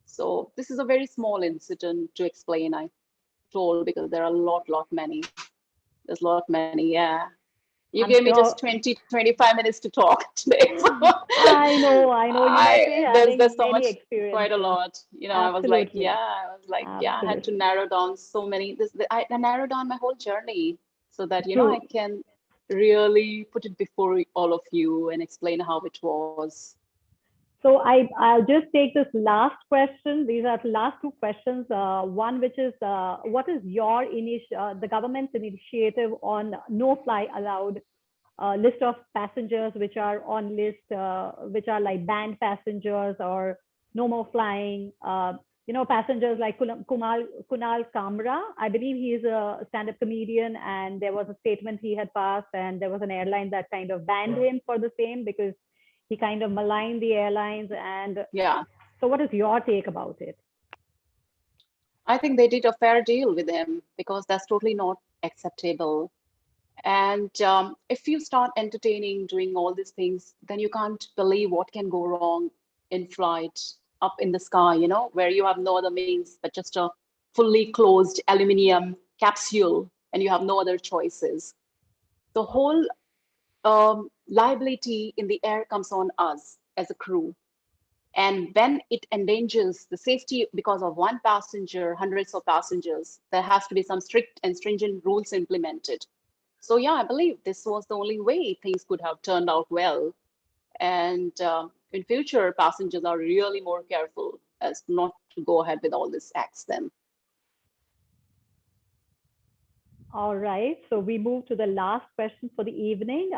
So this is a very small incident to explain, I told, because there are a lot many. There's a lot many, yeah. You I'm gave me sure. just 20, 25 minutes to talk today. So I know. You must be having there's so many much, quite a experiences. lot. Absolutely. I had to Absolutely. narrow down so many. I narrowed down my whole journey so that, True. I can really put it before all of you and explain how it was. So I'll just take this last question. These are the last two questions. One, which is, what is your the government's initiative on no fly allowed list of passengers which are on list, which are like banned passengers or no more flying? Passengers like Kunal Kamra. I believe he is a stand-up comedian, and there was a statement he had passed, and there was an airline that kind of banned him for the same because he kind of maligned the airlines. And yeah, so what is your take about it? I think they did a fair deal with him because that's totally not acceptable. And if you start entertaining, doing all these things, then you can't believe what can go wrong in flight up in the sky, where you have no other means but just a fully closed aluminum capsule and you have no other choices. The whole liability in the air comes on us as a crew. And when it endangers the safety because of one passenger, hundreds of passengers, there has to be some strict and stringent rules implemented. So yeah, I believe this was the only way things could have turned out well. And in future, passengers are really more careful as not to go ahead with all these acts then. All right. So we move to the last question for the evening.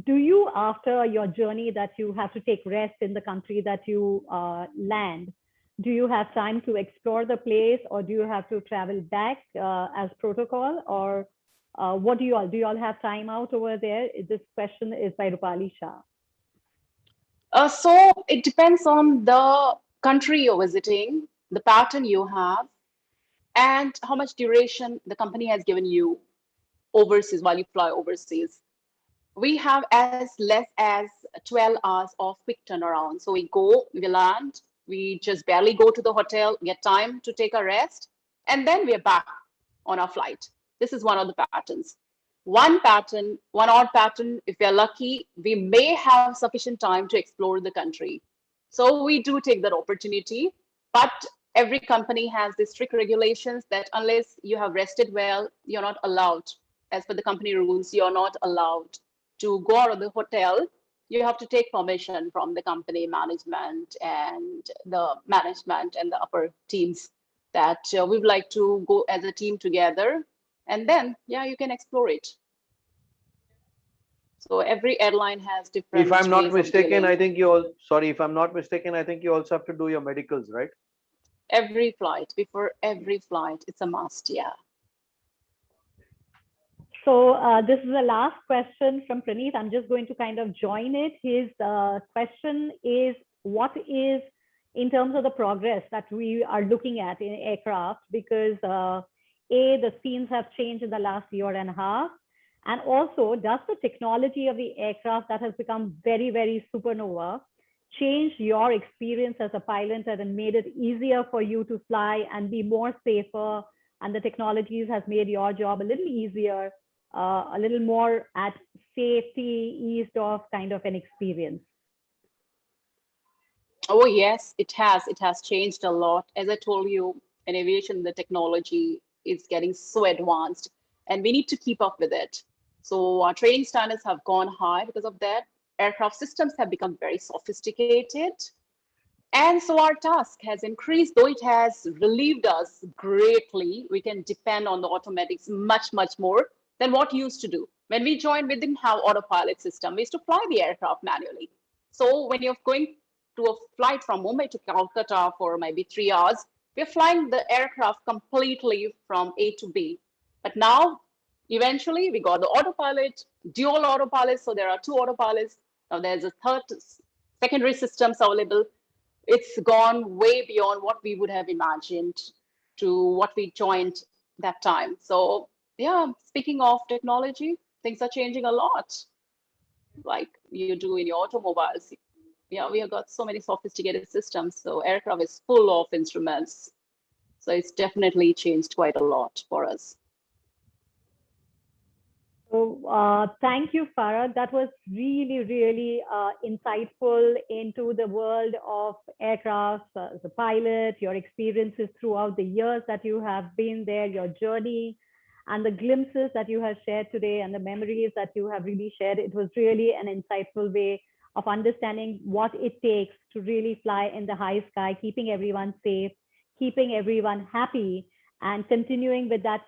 Do you, after your journey that you have to take rest in the country that you land, do you have time to explore the place, or do you have to travel back as protocol, or what do you all have time out over there? This question is by Rupali Shah. So it depends on the country you're visiting, the pattern you have, and how much duration the company has given you overseas while you fly overseas. We have as less as 12 hours of quick turnaround. So we go, we land, we just barely go to the hotel, get time to take a rest, and then we're back on our flight. This is one of the patterns. One odd pattern, if we're lucky, we may have sufficient time to explore the country. So we do take that opportunity, but every company has these strict regulations that unless you have rested well, you're not allowed. As per the company rules, you're not allowed to go out of the hotel. You have to take permission from the company management and the upper teams that we would like to go as a team together. And then, yeah, you can explore it. So every airline has different. If I'm not ways of mistaken, dealing. I think you all, sorry, if I'm not mistaken, I think you also have to do your medicals, right? Every flight, before every flight, it's a must. Yeah. So this is the last question from Praneeth. I'm just going to kind of join it. His question is, what is, in terms of the progress that we are looking at in aircraft, because the scenes have changed in the last year and a half. And also, does the technology of the aircraft that has become very, very supernova change your experience as a pilot and made it easier for you to fly and be more safer? And the technologies has made your job a little easier, a little more at safety, eased off kind of an experience? Oh, yes, it has. It has changed a lot. As I told you, in aviation, the technology is getting so advanced, and we need to keep up with it. So our training standards have gone high because of that. Aircraft systems have become very sophisticated. And so our task has increased, though it has relieved us greatly. We can depend on the automatics much, much more than what we used to do. When we joined, we didn't have autopilot system. We used to fly the aircraft manually. So when you're going to a flight from Mumbai to Calcutta for maybe 3 hours, we're flying the aircraft completely from A to B. But now, eventually, we got the autopilot, dual autopilot. So there are 2 autopilots. Now there's a third secondary systems available. It's gone way beyond what we would have imagined to what we joined that time. So yeah, speaking of technology, things are changing a lot, like you do in your automobiles. Yeah, we have got so many sophisticated systems. So aircraft is full of instruments. So it's definitely changed quite a lot for us. So thank you, Farah. That was really, really insightful into the world of aircraft as a pilot, your experiences throughout the years that you have been there, your journey, and the glimpses that you have shared today and the memories that you have really shared. It was really an insightful way of understanding what it takes to really fly in the high sky, keeping everyone safe, keeping everyone happy, and continuing with that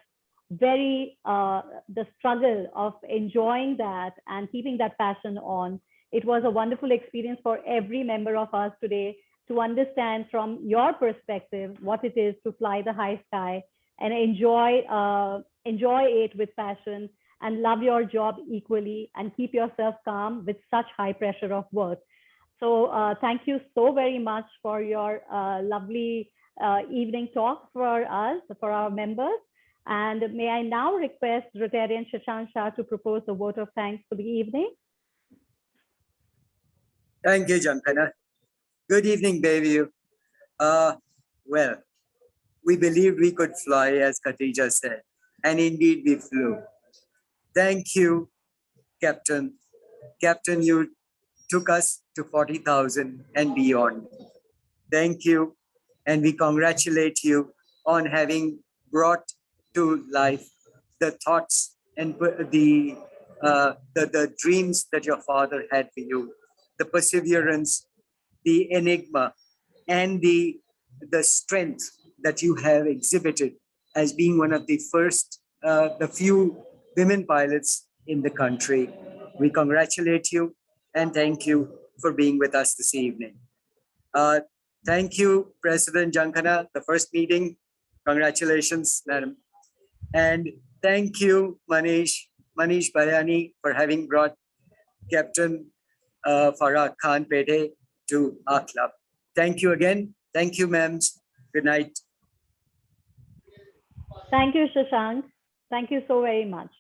very the struggle of enjoying that and keeping that passion on. It was a wonderful experience for every member of us today to understand from your perspective what it is to fly the high sky and enjoy it with passion and love your job equally and keep yourself calm with such high pressure of work. So thank you so very much for your lovely evening talk for us, for our members. And may I now request Rotarian Shashank Shah to propose a vote of thanks for the evening? Thank you, Jankana. Good evening, Bayview. Well, we believed we could fly, as Khatija said, and indeed we flew. Thank you, Captain. Captain, you took us to 40,000 and beyond. Thank you, and we congratulate you on having brought to life the thoughts and the dreams that your father had for you, the perseverance, the enigma, and the strength that you have exhibited as being one of the first, the few women pilots in the country. We congratulate you and thank you for being with us this evening. Thank you, President Jankana, the first meeting. Congratulations, madam. And thank you, Manish Bayani, for having brought Captain Farah Khan Pethe to our club. Thank you again. Thank you, ma'ams. Good night. Thank you, Shashank. Thank you so very much.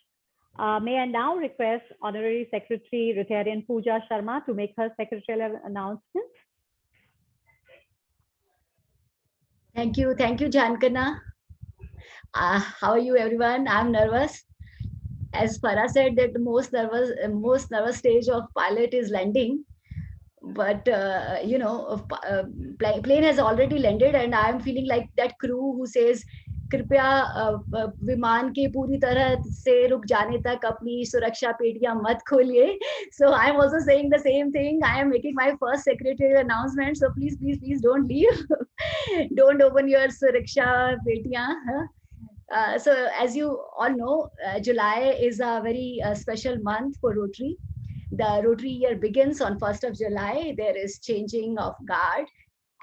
May I now request Honorary Secretary Rotarian Pooja Sharma to make her secretarial announcement? Thank you, Jankana. How are you, everyone? I'm nervous. As Farah said, that the most nervous stage of pilot is landing. But you know, plane has already landed, and I'm feeling like that crew who says, कृपया विमान के पूरी तरह से रुक जाने तक अपनी सुरक्षा पेटियां मत खोलिए. So I'm also saying the same thing. I am making my first secretarial announcement. So please don't leave. Don't open your suraksha petiyan. So as you all know, July is a very special month for Rotary. The Rotary year begins on 1st of July. There is changing of guard.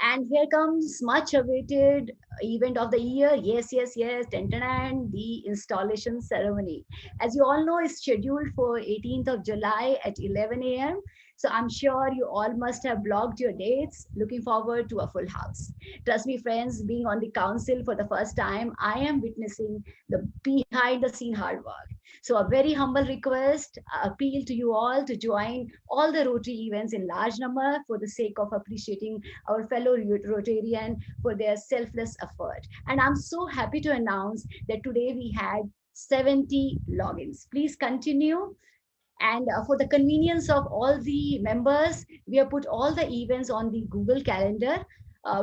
And here comes much awaited event of the year. Yes, yes, yes. The installation ceremony. As you all know, is scheduled for 18th of July at 11 a.m. So I'm sure you all must have blocked your dates. Looking forward to a full house. Trust me, friends, being on the council for the first time, I am witnessing the behind the scene hard work. So a very humble request, appeal to you all to join all the Rotary events in large number for the sake of appreciating our fellow Rotarian for their selfless effort. And I'm so happy to announce that today we had 70 logins. Please continue. And for the convenience of all the members, we have put all the events on the Google Calendar,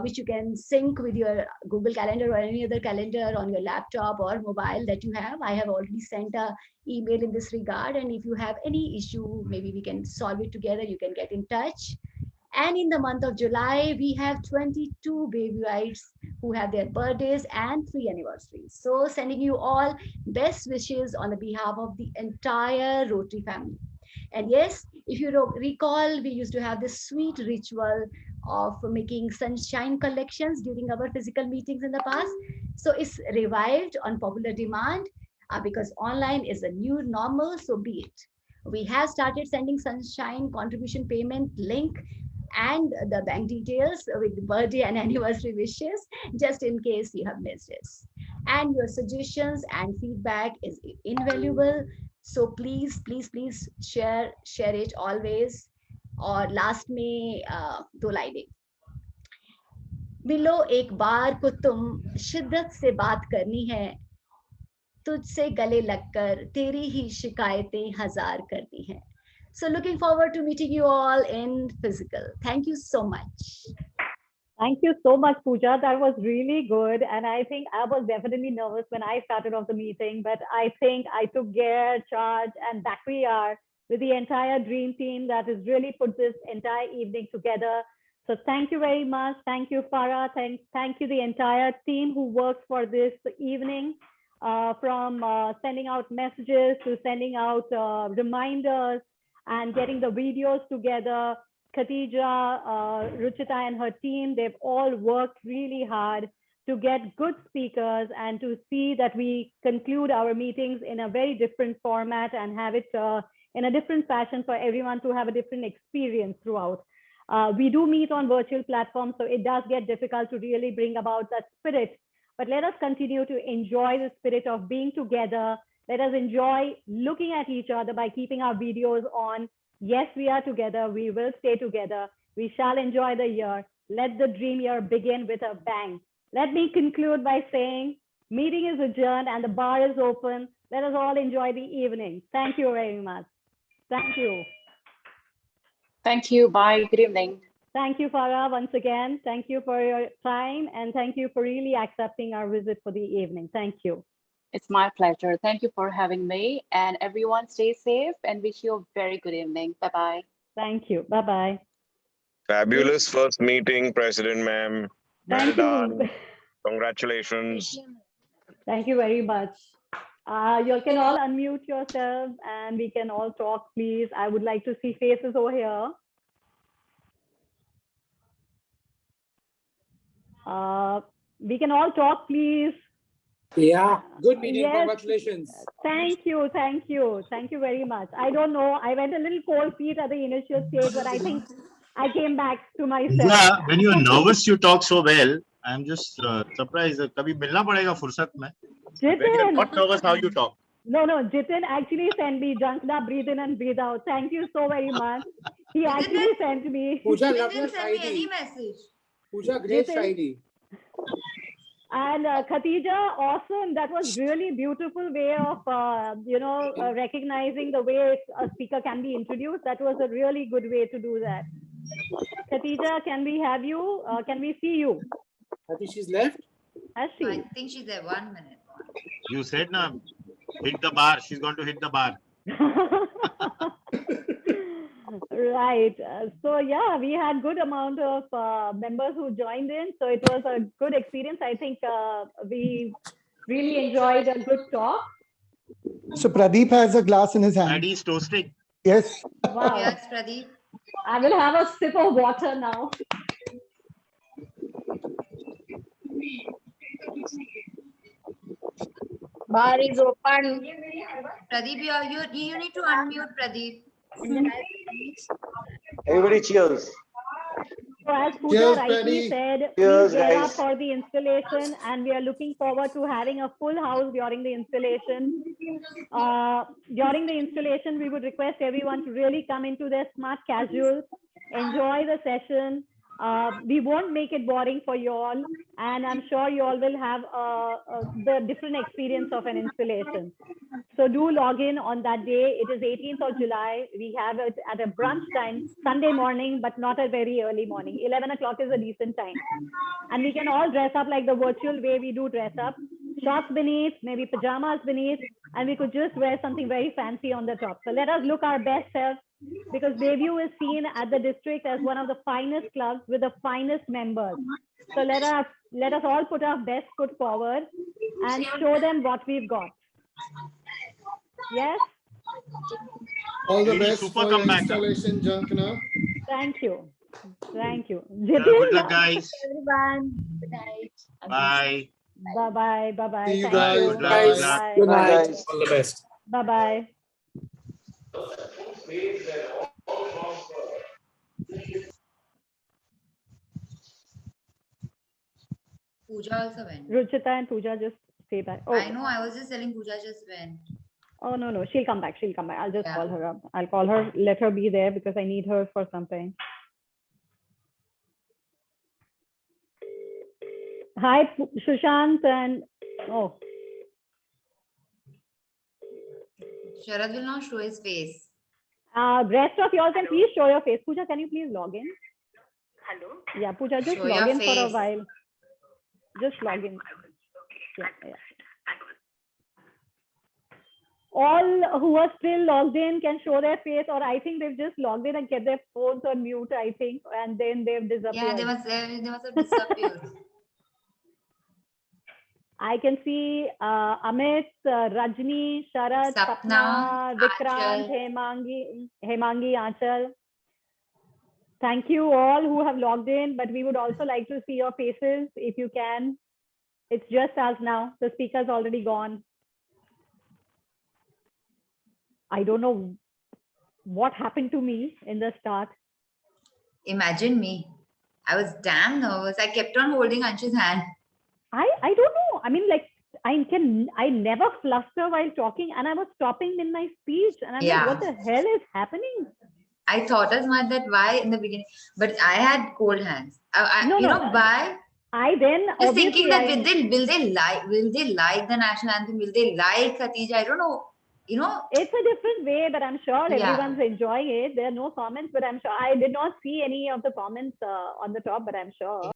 which you can sync with your Google Calendar or any other calendar on your laptop or mobile that you have. I have already sent an email in this regard. And if you have any issue, maybe we can solve it together. You can get in touch. And in the month of July, we have 22 Baybiewites who have their birthdays and 3 anniversaries. So sending you all best wishes on the behalf of the entire Rotary family. And yes, if you recall, we used to have this sweet ritual of making sunshine collections during our physical meetings in the past. So it's revived on popular demand because online is a new normal, so be it. We have started sending sunshine contribution payment link and the bank details with the birthday and anniversary wishes, just in case you have missed it. And your suggestions and feedback is invaluable. So please, please, please share it always. और last में 2 लाइनें मिलो एक बार को तुम शिद्दत से बात करनी है तुझसे गले लगकर तेरी ही शिकायतें हजार करनी है. So looking forward to meeting you all in physical. Thank you so much. Thank you so much, Pooja. That was really good. And I think I was definitely nervous when I started off the meeting, but I think I took care, charge, and back we are with the entire dream team that has really put this entire evening together. So thank you very much. Thank you, Farah. Thank you, the entire team who worked for this evening, from sending out messages to sending out reminders and getting the videos together. Khatija, Ruchita and her team, they've all worked really hard to get good speakers and to see that we conclude our meetings in a very different format and have it in a different fashion for everyone to have a different experience throughout. We do meet on virtual platforms, so it does get difficult to really bring about that spirit. But let us continue to enjoy the spirit of being together. Let us enjoy looking at each other by keeping our videos on. Yes, we are together. We will stay together. We shall enjoy the year. Let the dream year begin with a bang. Let me conclude by saying, meeting is adjourned and the bar is open. Let us all enjoy the evening. Thank you very much. Thank you. Thank you. Bye. Good evening. Thank you, Farah, once again. Thank you for your time and thank you for really accepting our visit for the evening. Thank you. It's my pleasure. Thank you for having me, and everyone stay safe and wish you a very good evening. Bye-bye. Thank you. Bye-bye. Fabulous first meeting, President ma'am. Well Thank done. you. Congratulations. Thank you very much. You can all unmute yourselves and we can all talk, please. I would like to see faces over here. We can all talk, please. Yeah, good meeting. Yes. Congratulations. Thank you. Thank you. Thank you very much. I don't know. I went a little cold feet at the initial stage, but I think I came back to myself. Yeah, when you're nervous, you talk so well. I'm just surprised. Kabhi milna padega fursat mein. When you're not nervous, how you talk? No, Jitin actually sent me Jankna, breathe in and breathe out. Thank you so very much. He actually sent me. Pooja, love your Send me any Shairi. message. Pooja, great Jitin. Shairi. And Khatija, awesome. That was really beautiful way of, recognizing the way a speaker can be introduced. That was a really good way to do that. Khatija, can we have you? Can we see you? I think she's left. Has she? I think she's there. 1 minute. You said na, hit the bar. She's going to hit the bar. Right. So yeah, we had good amount of members who joined in. So it was a good experience. I think we really enjoyed a good talk. So Pradeep has a glass in his hand. And he's toasting. Yes. Wow. Yes, Pradeep. I will have a sip of water now. Bar is open. Pradeep, you need to unmute Pradeep. Everybody cheers. So as Pooja Cheers, rightly Paddy. said, Cheers, please gear up guys. for the installation, and we are looking forward to having a full house during the installation. During the installation, we would request everyone to really come into their smart casual, enjoy the session. We won't make it boring for you all, and I'm sure you all will have the different experience of an installation. So do log in on that day. It is 18th of July. We have it at a brunch time, Sunday morning, but not a very early morning. 11 o'clock is a decent time. And we can all dress up like the virtual way we do dress up. Shorts beneath, maybe pajamas beneath, and we could just wear something very fancy on the top. So let us look our best selves, because Bayview is seen at the district as one of the finest clubs with the finest members. So let us all put our best foot forward and show them what we've got. Yes? All the Really best super for your comeback, huh? installation, Jankana. Thank you. Thank you. Yeah, good luck, guys. Everyone. Good night. Bye. Bye-bye. Bye-bye. See you Thank Bye. you. Good luck. Good luck. Bye. Good night. guys. All the best. Bye-bye. Pooja also went. Ruchita and Pooja just say that. Oh. I know, I was just telling Pooja just went. Oh, no. She'll come back. She'll come back. I'll just Yeah. call her up. I'll call her, let her be there because I need her for something. Hi, Sushant and, oh, Sharad will not show his face. rest of y'all can please show your face. Pooja, can you please log in? Hello? Yeah, Pooja, just Show log your in for a face. while. Just log in. Yeah. All who are still logged in can show their face, or I think they've just logged in and kept their phones on mute, I think, and then they've disappeared. Yeah, they must have disappeared. I can see Amit, Rajni, Sharad, Sapna, Vikrant, Aanchal. Hemangi, Aanchal. Thank you all who have logged in, but we would also like to see your faces if you can. It's just us now. The speaker's already gone. I don't know what happened to me in the start. Imagine me. I was damn nervous. I kept on holding Anshu's hand. I don't know. I mean, like, I never fluster while talking, and I was stopping in my speech, and I'm like, what the hell is happening? I thought as much that why in the beginning, but I had cold hands. Why? I then just thinking that will they like the national anthem? Will they like Khatija? I don't know. It's a different way, but I'm sure everyone's enjoying it. There are no comments, but I'm sure I did not see any of the comments on the top, but I'm sure.